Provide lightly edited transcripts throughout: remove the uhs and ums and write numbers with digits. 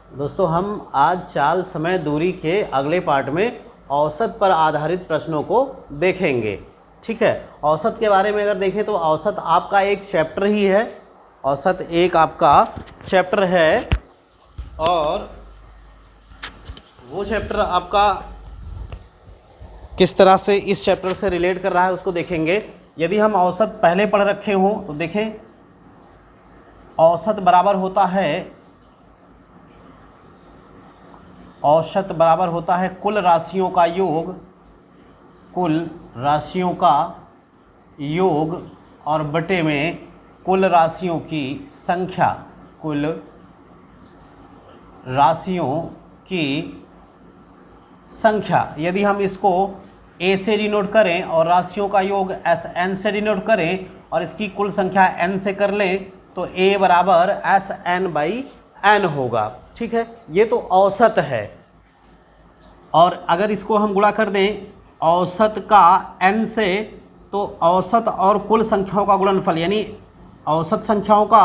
दोस्तों हम आज चाल, समय, दूरी के अगले पार्ट में औसत पर आधारित प्रश्नों को देखेंगे। ठीक है, औसत के बारे में अगर देखें तो औसत आपका एक चैप्टर ही है। औसत एक आपका चैप्टर है और वो चैप्टर आपका किस तरह से इस चैप्टर से रिलेट कर रहा है उसको देखेंगे। यदि हम औसत पहले पढ़ रखे हों तो देखें, औसत बराबर होता है कुल राशियों का योग, कुल राशियों का योग और बटे में कुल राशियों की संख्या, कुल राशियों की संख्या। यदि हम इसको a से डिनोट करें और राशियों का योग Sn से डिनोट करें और इसकी कुल संख्या n से कर लें तो a बराबर Sn/n होगा। ठीक है, ये तो औसत है। और अगर इसको हम गुणा कर दें औसत का n से तो औसत और कुल संख्याओं का गुणनफल, यानी औसत संख्याओं का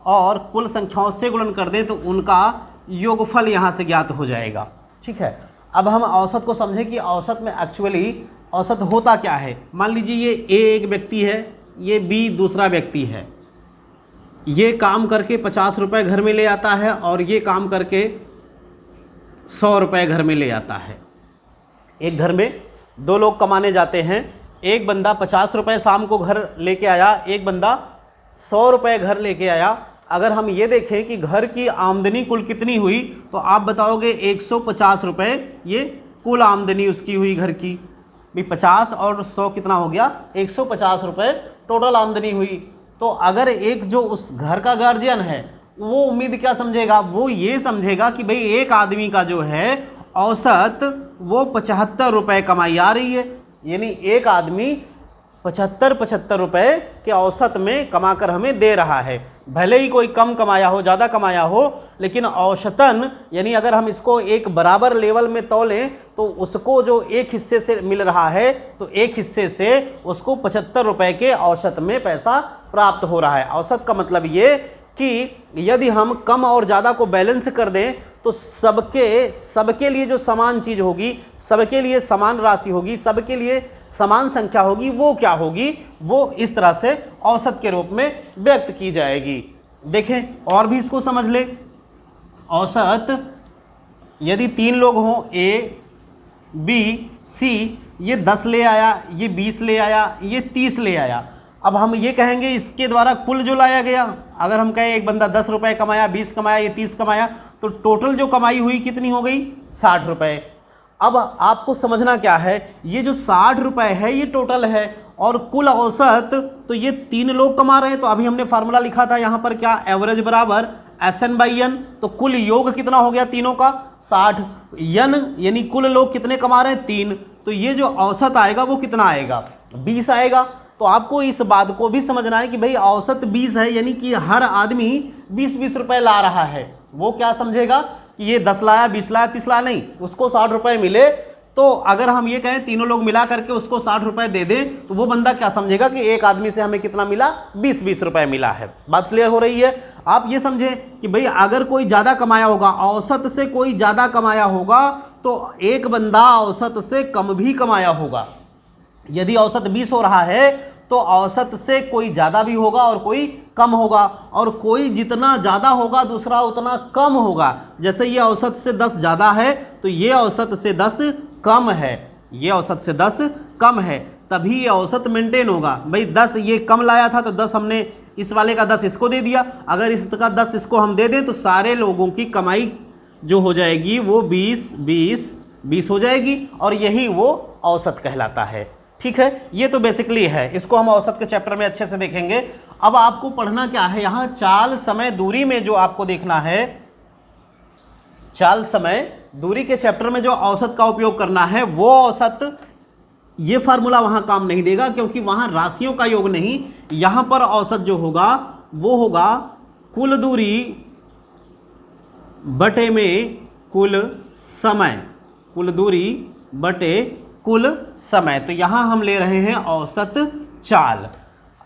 और कुल संख्याओं से गुणन कर दें तो उनका योगफल यहाँ से ज्ञात हो जाएगा। ठीक है, अब हम औसत को समझें कि औसत में एक्चुअली औसत होता क्या है। मान लीजिए ये A एक व्यक्ति है, ये B दूसरा व्यक्ति है। ये काम करके 50 रुपये घर में ले आता है और ये काम करके 100 रुपये घर में ले आता है। एक घर में दो लोग कमाने जाते हैं, एक बंदा 50 रुपये शाम को घर लेके आया, एक बंदा 100 रुपये घर लेके आया। अगर हम ये देखें कि घर की आमदनी कुल कितनी हुई तो आप बताओगे 150 रुपये ये कुल आमदनी उसकी हुई घर की। भी 50 और 100 कितना हो गया, 150 रुपये टोटल आमदनी हुई। तो अगर एक जो उस घर का गार्जियन है वो उम्मीद क्या समझेगा, वो ये समझेगा कि भाई एक आदमी का जो है औसत वो 75 रुपये कमाई आ रही है, यानी एक आदमी 75 रुपये के औसत में कमाकर हमें दे रहा है। भले ही कोई कम कमाया हो, ज़्यादा कमाया हो, लेकिन औसतन यानी अगर हम इसको एक बराबर लेवल में तौलें तो उसको जो एक हिस्से से मिल रहा है तो एक हिस्से से उसको 75 रुपये के औसत में पैसा प्राप्त हो रहा है। औसत का मतलब ये कि यदि हम कम और ज़्यादा को बैलेंस कर दें तो सबके लिए जो समान चीज़ होगी, सबके लिए समान राशि होगी, सबके लिए समान संख्या होगी, वो क्या होगी, वो इस तरह से औसत के रूप में व्यक्त की जाएगी। देखें और भी इसको समझ ले। औसत यदि 3 लोग हों A, B, C, ये 10 ले आया, ये 20 ले आया, ये 30 ले आया। अब हम ये कहेंगे इसके द्वारा कुल जो लाया गया, अगर हम कहें एक बंदा 10 रुपये कमाया, 20 कमाया, ये 30 कमाया, तो टोटल जो कमाई हुई कितनी हो गई, 60 रुपये। अब आपको समझना क्या है, ये जो 60 रुपये है ये टोटल है और कुल औसत तो ये 3 लोग कमा रहे हैं। तो अभी हमने फार्मूला लिखा था यहाँ पर क्या, एवरेज बराबर Sn/n। तो कुल योग कितना हो गया तीनों का, 60। n यानी कुल लोग कितने कमा रहे हैं, 3। तो ये जो औसत आएगा वो कितना आएगा, 20 आएगा। तो आपको इस बात को भी समझना है कि भाई औसत 20 है, यानी कि हर आदमी 20-20 रुपये ला रहा है। वो क्या समझेगा कि ये 10 लाया, 20 लाया, 30 लाया, नहीं, उसको 60 रुपये मिले। तो अगर हम ये कहें तीनों लोग मिला करके उसको 60 रुपये दे दें तो वो बंदा क्या समझेगा कि एक आदमी से हमें कितना मिला, 20-20 रुपये मिला है। बात क्लियर हो रही है। आप ये समझें कि भाई अगर कोई ज़्यादा कमाया होगा, औसत से कोई ज़्यादा कमाया होगा तो एक बंदा औसत से कम भी कमाया होगा। यदि औसत 20 हो रहा है तो औसत से कोई ज़्यादा भी होगा और कोई कम होगा, और कोई जितना ज़्यादा होगा दूसरा उतना कम होगा। जैसे ये औसत से 10 ज़्यादा है तो ये औसत से 10 कम है, ये औसत से 10 कम है, तभी ये औसत मेंटेन होगा। भाई 10 ये कम लाया था तो 10 हमने इस वाले का 10 इसको दे दिया, अगर इसका 10 इसको हम दे दें तो सारे लोगों की कमाई जो हो जाएगी वो 20-20-20 हो जाएगी, और यही वो औसत कहलाता है। ठीक है, ये तो बेसिकली है, इसको हम औसत के चैप्टर में अच्छे से देखेंगे। अब आपको पढ़ना क्या है, यहाँ चाल, समय, दूरी में जो आपको देखना है, चाल, समय, दूरी के चैप्टर में जो औसत का उपयोग करना है वो औसत, ये फार्मूला वहां काम नहीं देगा क्योंकि वहां राशियों का योग नहीं, यहां पर औसत जो होगा वो होगा कुल दूरी बटे में कुल समय, कुल दूरी बटे कुल समय। तो यहां हम ले रहे हैं औसत चाल।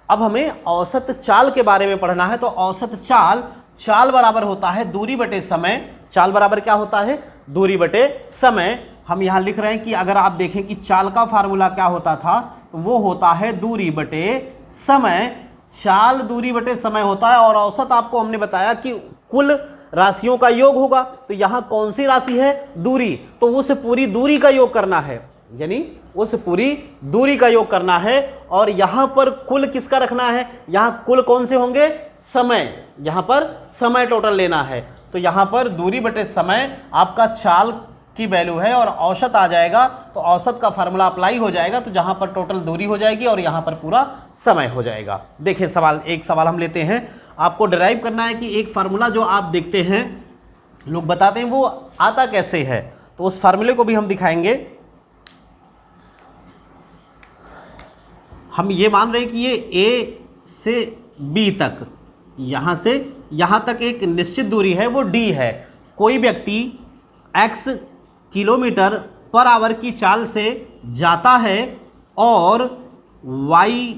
अब हमें औसत चाल के बारे में पढ़ना है। तो औसत चाल चाल बराबर होता है दूरी बटे समय। चाल बराबर क्या होता है? दूरी बटे समय। हम यहाँ लिख रहे हैं कि अगर आप देखें कि चाल का फार्मूला क्या होता था, तो वो होता है दूरी बटे समय। चाल दूरी बटे समय होता है और औसत आपको हमने बताया कि कुल राशियों का योग होगा। तो यहाँ कौन सी राशि है? दूरी। तो उस पूरी दूरी का योग करना है, यानी उस पूरी दूरी का योग करना है। और यहाँ पर कुल किसका रखना है? यहाँ कुल कौन से होंगे? समय। यहाँ पर समय टोटल लेना है। तो यहाँ पर दूरी बटे समय आपका चाल की वैल्यू है और औसत आ जाएगा। तो औसत का फार्मूला अप्लाई हो जाएगा, तो जहाँ पर टोटल दूरी हो जाएगी और यहाँ पर पूरा समय हो जाएगा। देखिए सवाल, एक सवाल हम लेते हैं। आपको डिराइव करना है कि एक फार्मूला जो आप देखते हैं लोग बताते हैं वो आता कैसे है, तो उस फार्मूले को भी हम दिखाएंगे। हम ये मान रहे हैं कि ये A से B तक, यहाँ से यहाँ तक एक निश्चित दूरी है, वो D है। कोई व्यक्ति x किलोमीटर पर आवर की चाल से जाता है और y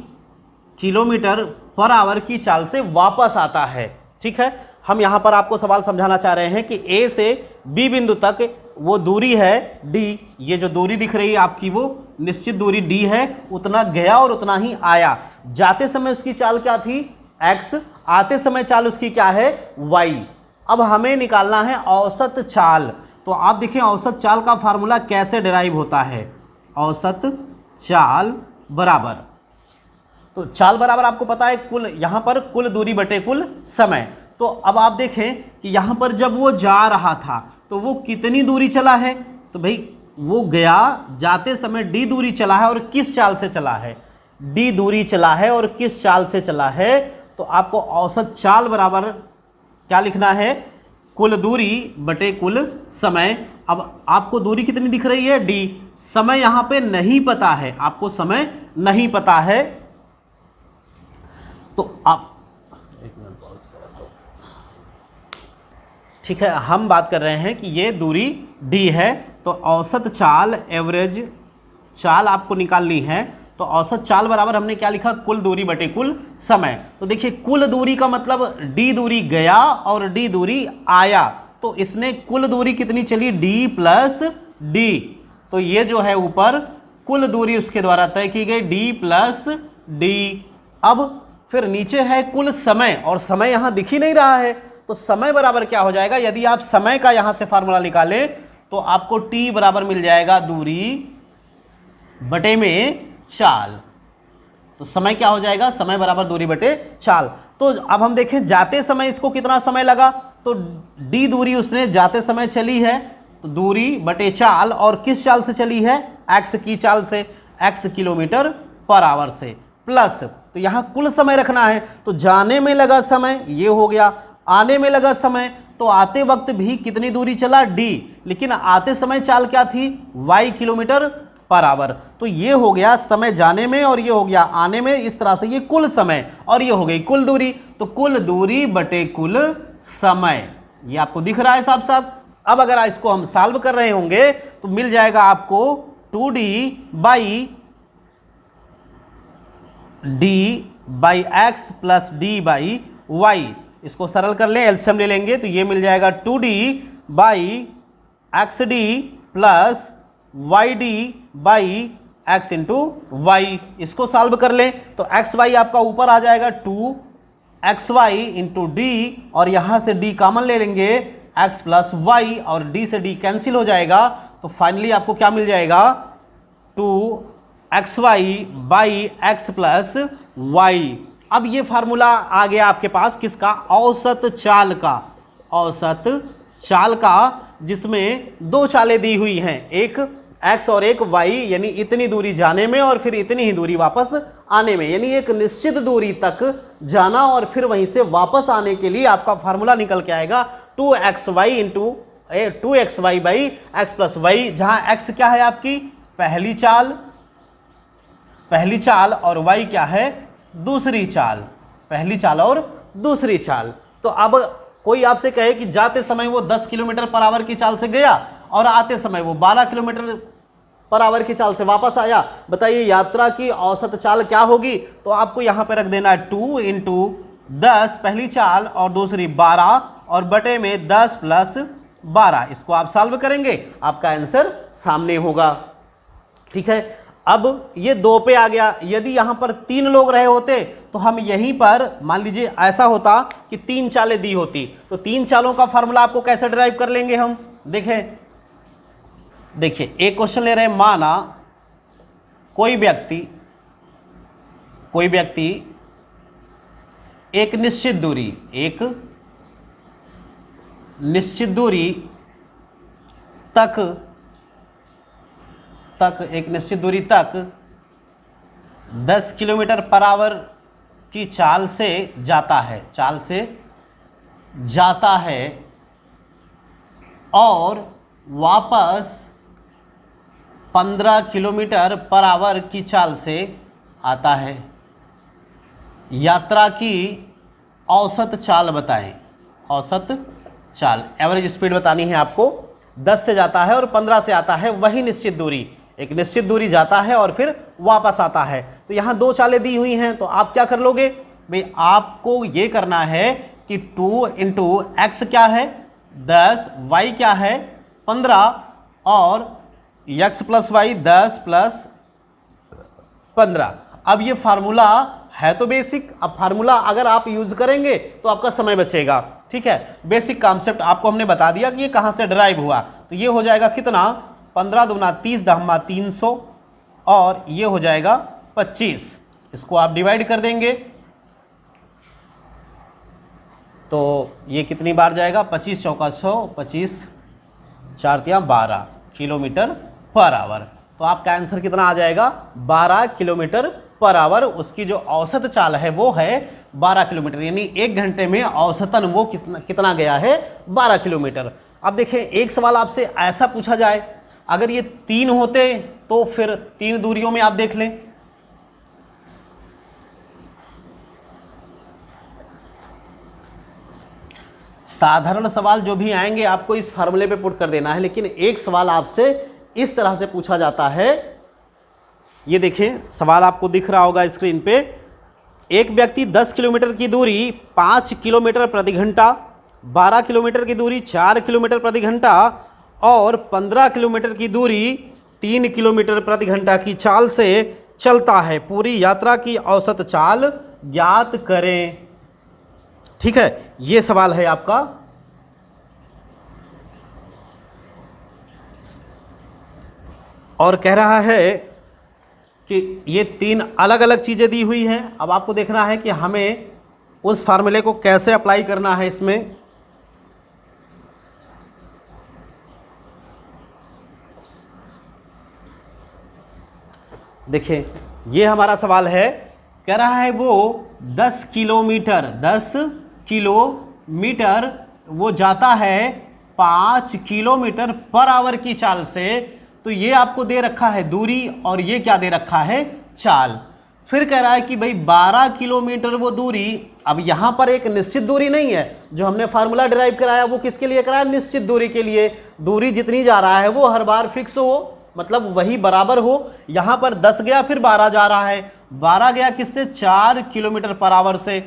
किलोमीटर पर आवर की चाल से वापस आता है। ठीक है, हम यहाँ पर आपको सवाल समझाना चाह रहे हैं कि A से B बिंदु तक वो दूरी है D। ये जो दूरी दिख रही है आपकी वो निश्चित दूरी D है। उतना गया और उतना ही आया। जाते समय उसकी चाल क्या थी? x। आते समय चाल उसकी क्या है? y। अब हमें निकालना है औसत चाल। तो आप देखिए औसत चाल का फार्मूला कैसे डिराइव होता है। औसत चाल बराबर, तो चाल बराबर आपको पता है कुल, यहाँ पर कुल दूरी बटे कुल समय। तो अब आप देखें कि यहाँ पर जब वो जा रहा था तो वो कितनी दूरी चला है? तो भाई वो गया, जाते समय d दूरी चला है और किस चाल से चला है? d दूरी चला है और किस चाल से चला है? तो आपको औसत चाल बराबर क्या लिखना है? कुल दूरी बटे कुल समय। अब आपको दूरी कितनी दिख रही है? d। समय यहाँ पे नहीं पता है, आपको समय नहीं पता है। तो आप एक मिनट पॉज करा दो। ठीक है, हम बात कर रहे हैं कि ये दूरी d है। तो औसत चाल, एवरेज चाल आपको निकालनी है। तो औसत चाल बराबर हमने क्या लिखा? कुल दूरी बटे कुल समय। तो देखिए कुल दूरी का मतलब d दूरी गया और d दूरी आया। तो इसने कुल दूरी कितनी चली? d plus d। तो ये जो है ऊपर कुल दूरी उसके द्वारा तय की गई d प्लस d। अब फिर नीचे है कुल समय, और समय यहाँ दिख ही नहीं रहा है। तो समय बराबर क्या हो जाएगा? यदि आप समय का यहाँ से फार्मूला निकालें तो आपको t बराबर मिल जाएगा दूरी बटे में चाल। तो समय क्या हो जाएगा? समय बराबर दूरी बटे चाल। तो अब हम देखें जाते समय इसको कितना समय लगा, तो d दूरी उसने जाते समय चली है, तो दूरी बटे चाल, और किस चाल से चली है? x की चाल से, x किलोमीटर पर आवर से, प्लस, तो यहाँ कुल समय रखना है। तो जाने में लगा समय ये हो गया, आने में लगा समय, तो आते वक्त भी कितनी दूरी चला? d। लेकिन आते समय चाल क्या थी? y kilometre per hour. तो ये हो गया समय जाने में और ये हो गया आने में। इस तरह से ये कुल समय और ये हो गई कुल दूरी। तो कुल दूरी बटे कुल समय, ये आपको दिख रहा है साफ साफ। अब अगर इसको हम सॉल्व कर रहे होंगे तो मिल जाएगा आपको 2d by x plus d by y। इसको सरल कर लें, एलसीएम ले लेंगे तो ये मिल जाएगा 2d by xd plus yd by x into Y. इसको सॉल्व कर लें तो एक्स वाई आपका ऊपर आ जाएगा 2xy इंटू डी, और यहाँ से d कॉमन ले लेंगे x प्लस वाई, और d से d कैंसिल हो जाएगा। तो फाइनली आपको क्या मिल जाएगा? 2xy by x plus Y. अब ये फार्मूला आ गया आपके पास किसका? औसत चाल का। औसत चाल का जिसमें दो चालें दी हुई हैं, एक x और एक y, यानी इतनी दूरी जाने में और फिर इतनी ही दूरी वापस आने में, यानी एक निश्चित दूरी तक जाना और फिर वहीं से वापस आने के लिए आपका फार्मूला निकल के आएगा 2xy into 2xy by x plus Y, जहां x क्या है आपकी पहली चाल और y क्या है दूसरी चाल, पहली चाल और दूसरी चाल। तो अब कोई आपसे कहे कि जाते समय वो 10 किलोमीटर पर आवर की चाल से गया और आते समय वो 12 किलोमीटर पर आवर की चाल से वापस आया, बताइए यात्रा की औसत चाल क्या होगी? तो आपको यहां पे रख देना है 2 इंटू 10 पहली चाल और दूसरी 12 और बटे में 10 प्लस 12। इसको आप सॉल्व करेंगे, आपका आंसर सामने होगा। ठीक है, अब ये 2 पे आ गया। यदि यहां पर 3 लोग रहे होते तो हम यहीं पर मान लीजिए ऐसा होता कि 3 चालें दी होती, तो 3 चालों का फार्मूला आपको कैसे डिराइव कर लेंगे हम। देखिए एक क्वेश्चन ले रहे हैं, माना कोई व्यक्ति एक निश्चित दूरी तक 10 किलोमीटर पर आवर की चाल से जाता है और वापस 15 किलोमीटर पर आवर की चाल से आता है। यात्रा की औसत चाल बताएं। औसत चाल, एवरेज स्पीड बतानी है आपको। 10 से जाता है और 15 से आता है, वही निश्चित दूरी, एक निश्चित दूरी जाता है और फिर वापस आता है। तो यहाँ 2 चालें दी हुई हैं, तो आप क्या कर लोगे भाई, आपको ये करना है कि 2 इंटू एक्स क्या है 10, वाई क्या है 15 और x प्लस वाई 10 प्लस 15। अब ये फार्मूला है तो बेसिक, अब फार्मूला अगर आप यूज करेंगे तो आपका समय बचेगा। ठीक है, बेसिक कॉन्सेप्ट आपको हमने बता दिया कि ये कहां से डिराइव हुआ। तो ये हो जाएगा कितना, 15 दूना 30 दहमा 300 और ये हो जाएगा 25। इसको आप डिवाइड कर देंगे तो ये कितनी बार जाएगा, 25 चौका 100, 25 4 तिया 12 किलोमीटर पर आवर। तो आपका आंसर कितना आ जाएगा, 12 किलोमीटर पर आवर। उसकी जो औसत चाल है वो है 12 किलोमीटर, यानी 1 घंटे में औसतन वो कितना गया है, 12 किलोमीटर। अब देखें एक सवाल आपसे ऐसा पूछा जाए, अगर ये 3 होते तो फिर 3 दूरियों में आप देख लें। साधारण सवाल जो भी आएंगे आपको इस फार्मूले पे पुट कर देना है, लेकिन एक सवाल आपसे इस तरह से पूछा जाता है। ये देखें सवाल आपको दिख रहा होगा स्क्रीन पे। एक व्यक्ति 10 किलोमीटर की दूरी 5 किलोमीटर प्रति घंटा, 12 किलोमीटर की दूरी 4 किलोमीटर प्रति घंटा और 15 किलोमीटर की दूरी 3 किलोमीटर प्रति घंटा की चाल से चलता है। पूरी यात्रा की औसत चाल ज्ञात करें। ठीक है, ये सवाल है आपका। और कह रहा है कि ये 3 अलग अलग चीज़ें दी हुई हैं। अब आपको देखना है कि हमें उस फार्मूले को कैसे अप्लाई करना है इसमें। देखिए ये हमारा सवाल है, कह रहा है वो 10 किलोमीटर वो जाता है 5 किलोमीटर पर आवर की चाल से। तो ये आपको दे रखा है दूरी और ये क्या दे रखा है, चाल। फिर कह रहा है कि भाई 12 किलोमीटर वो दूरी। अब यहाँ पर एक निश्चित दूरी नहीं है, जो हमने फार्मूला डिराइव कराया वो किसके लिए कराया, निश्चित दूरी के लिए। दूरी जितनी जा रहा है वो हर बार फिक्स हो, मतलब वही बराबर हो। यहाँ पर 10 गया फिर 12 जा रहा है, 12 गया किससे, 4 किलोमीटर पर आवर से।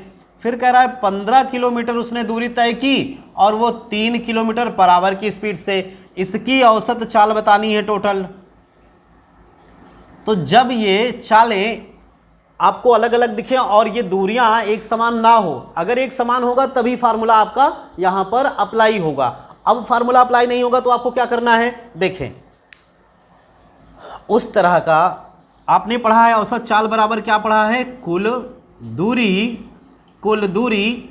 फिर कह रहा है 15 किलोमीटर उसने दूरी तय की और वो 3 किलोमीटर पर आवर की स्पीड से। इसकी औसत चाल बतानी है टोटल। तो जब ये चालें आपको अलग अलग दिखें और ये दूरियां एक समान ना हो, अगर एक समान होगा तभी फार्मूला आपका यहां पर अप्लाई होगा। अब फार्मूला अप्लाई नहीं होगा तो आपको क्या करना है, देखें उस तरह का आपने पढ़ा है। औसत चाल बराबर क्या पढ़ा है, कुल दूरी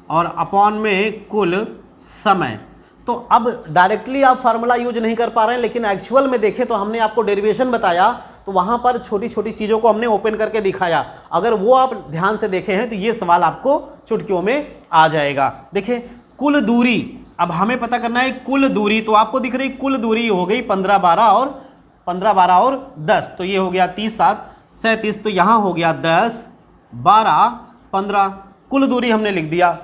और अपॉन में कुल समय। तो अब डायरेक्टली आप फार्मूला यूज नहीं कर पा रहे हैं, लेकिन एक्चुअल में देखें तो हमने आपको डेरिवेशन बताया तो वहां पर छोटी छोटी चीज़ों को हमने ओपन करके दिखाया। अगर वो आप ध्यान से देखे हैं तो ये सवाल आपको चुटकियों में आ जाएगा। देखें कुल दूरी, अब हमें पता करना है कुल दूरी। तो आपको दिख रही कुल दूरी हो गई 15 12 और 10, तो ये हो गया 30 7 37। तो यहाँ हो गया 10 12 15, कुल दूरी हमने लिख दिया।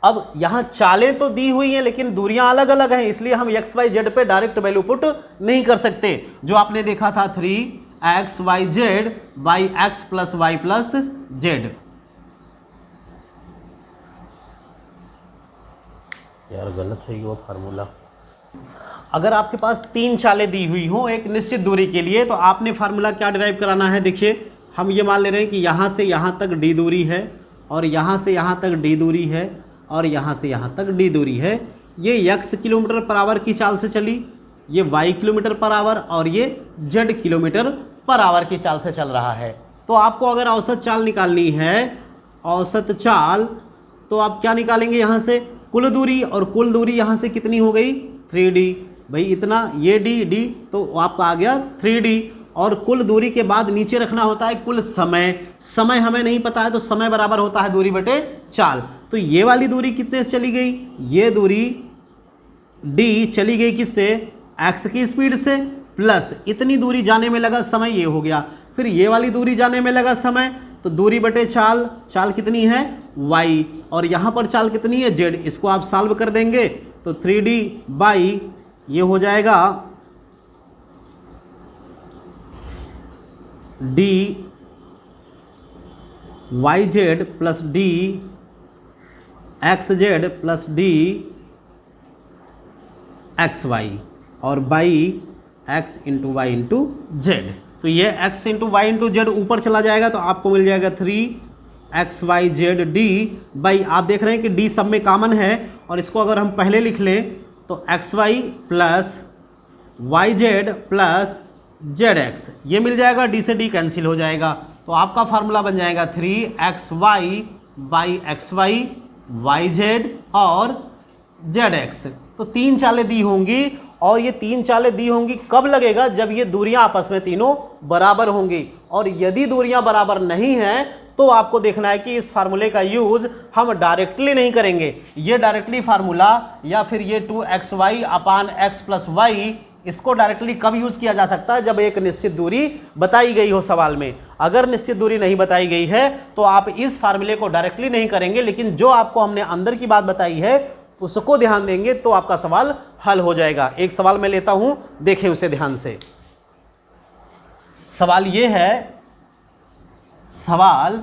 अब यहाँ चालें तो दी हुई हैं लेकिन दूरियां अलग अलग हैं, इसलिए हम एक्स वाई जेड पे डायरेक्ट वैल्यू पुट नहीं कर सकते। जो आपने देखा था 3x y z by X plus Y plus Z, यार गलत है वो फार्मूला। अगर आपके पास 3 चालें दी हुई हों एक निश्चित दूरी के लिए, तो आपने फार्मूला क्या डिराइव कराना है। देखिए हम ये मान ले रहे हैं कि यहाँ से यहाँ तक डी दूरी है, और यहाँ से यहाँ तक डी दूरी है, और यहाँ से यहाँ तक डी दूरी है। ये x किलोमीटर पर आवर की चाल से चली, ये y किलोमीटर पर आवर, और ये z किलोमीटर पर आवर की चाल से चल रहा है। तो आपको अगर औसत चाल निकालनी है, औसत चाल, तो आप क्या निकालेंगे यहाँ से कुल दूरी, और कुल दूरी यहाँ से कितनी हो गई 3d। भाई इतना ये d तो आपका आ गया 3d। और कुल दूरी के बाद नीचे रखना होता है कुल समय। समय हमें नहीं पता है, तो समय बराबर होता है दूरी बटे चाल। तो ये वाली दूरी कितने से चली गई, ये दूरी d चली गई किससे, x की स्पीड से, प्लस इतनी दूरी जाने में लगा समय, ये हो गया। फिर ये वाली दूरी जाने में लगा समय, तो दूरी बटे चाल, चाल कितनी है y, और यहाँ पर चाल कितनी है z। इसको आप सॉल्व कर देंगे तो 3d बाई ये हो जाएगा d yz plus d xz plus d xy, और by x into Y into Z. तो ये x into Y into Z ऊपर चला जाएगा, तो आपको मिल जाएगा 3xyz d बाई, आप देख रहे हैं कि d सब में कॉमन है, और इसको अगर हम पहले लिख लें तो xy plus yz plus zx, ये मिल जाएगा, d से d कैंसिल हो जाएगा। तो आपका फार्मूला बन जाएगा 3xy बाई xy yz और zx। तो 3 चालें दी होंगी, और ये 3 चालें दी होंगी कब लगेगा, जब ये दूरियां आपस में तीनों बराबर होंगी। और यदि दूरियां बराबर नहीं हैं तो आपको देखना है कि इस फार्मूले का यूज हम डायरेक्टली नहीं करेंगे। ये डायरेक्टली फार्मूला या फिर ये 2xy अपान x प्लस वाई, इसको डायरेक्टली कब यूज किया जा सकता है, जब एक निश्चित दूरी बताई गई हो सवाल में। अगर निश्चित दूरी नहीं बताई गई है तो आप इस फार्मूले को डायरेक्टली नहीं करेंगे, लेकिन जो आपको हमने अंदर की बात बताई है उसको ध्यान देंगे तो आपका सवाल हल हो जाएगा। एक सवाल मैं लेता हूं, देखें उसे ध्यान से। सवाल ये है, सवाल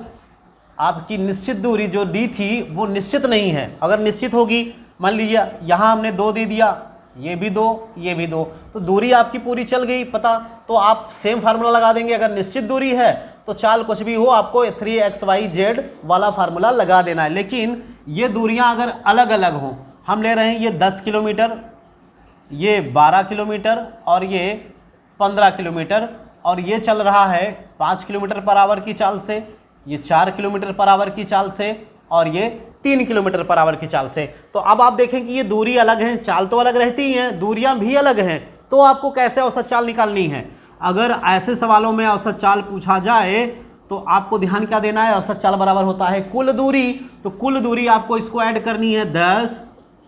आपकी निश्चित दूरी जो डी थी वो निश्चित नहीं है। अगर निश्चित होगी, मान लीजिए यहां हमने 2 दे दिया, ये भी 2, ये भी 2, तो दूरी आपकी पूरी चल गई पता। तो आप सेम फार्मूला लगा देंगे। अगर निश्चित दूरी है तो चाल कुछ भी हो, आपको 3xyz वाला फार्मूला लगा देना है। लेकिन ये दूरियां अगर अलग अलग हों, हम ले रहे हैं ये 10 किलोमीटर, ये 12 किलोमीटर, और ये 15 किलोमीटर, और ये चल रहा है 5 किलोमीटर पर आवर की चाल से, ये 4 किलोमीटर पर आवर की चाल से, और ये 3 किलोमीटर पर आवर की चाल से। तो अब आप देखें कि ये दूरी अलग है, चाल तो अलग रहती ही है, दूरियां भी अलग हैं। तो आपको कैसे औसत चाल निकालनी है। अगर ऐसे सवालों में औसत चाल पूछा जाए तो आपको ध्यान क्या देना है, औसत चाल बराबर होता है कुल दूरी। तो कुल दूरी आपको इसको ऐड करनी है 10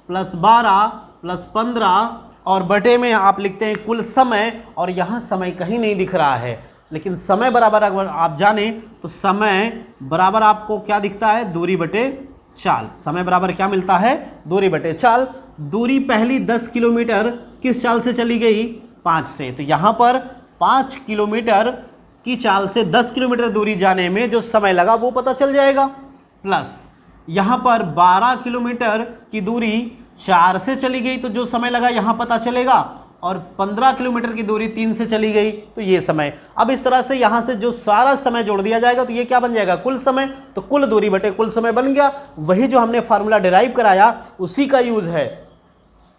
प्लस 12 प्लस 15, और बटे में आप लिखते हैं कुल समय, और यहाँ समय कहीं नहीं दिख रहा है, लेकिन समय बराबर अगर आप जाने तो समय बराबर आपको क्या दिखता है, दूरी बटे चाल। समय बराबर क्या मिलता है, दूरी बटे चाल। दूरी पहली 10 किलोमीटर किस चाल से चली गई, 5 से। तो यहाँ पर 5 किलोमीटर की चाल से 10 किलोमीटर दूरी जाने में जो समय लगा वो पता चल जाएगा, प्लस यहाँ पर 12 किलोमीटर की दूरी 4 से चली गई तो जो समय लगा यहाँ पता चलेगा, और 15 किलोमीटर की दूरी 3 से चली गई तो ये समय। अब इस तरह से यहाँ से जो सारा समय जोड़ दिया जाएगा तो ये क्या बन जाएगा, कुल समय। तो कुल दूरी बटे कुल समय बन गया। वही जो हमने फार्मूला डिराइव कराया उसी का यूज है।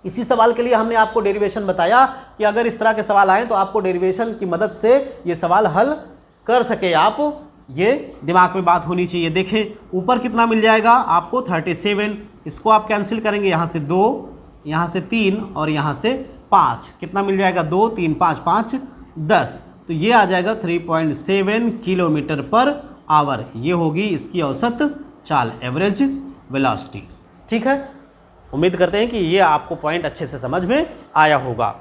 इसी सवाल के लिए हमने आपको डेरिवेशन बताया कि अगर इस तरह के सवाल आए तो आपको डेरिवेशन की मदद से ये सवाल हल कर सके आप, ये दिमाग में बात होनी चाहिए। देखें ऊपर कितना मिल जाएगा आपको 37, इसको आप कैंसिल करेंगे, यहाँ से 2, यहाँ से 3 और यहाँ से 5, कितना मिल जाएगा 2 3 5 5 10। तो ये आ जाएगा 3.7 किलोमीटर पर आवर। ये होगी इसकी औसत चाल, एवरेज वेलोसिटी। ठीक है, उम्मीद करते हैं कि ये आपको पॉइंट अच्छे से समझ में आया होगा।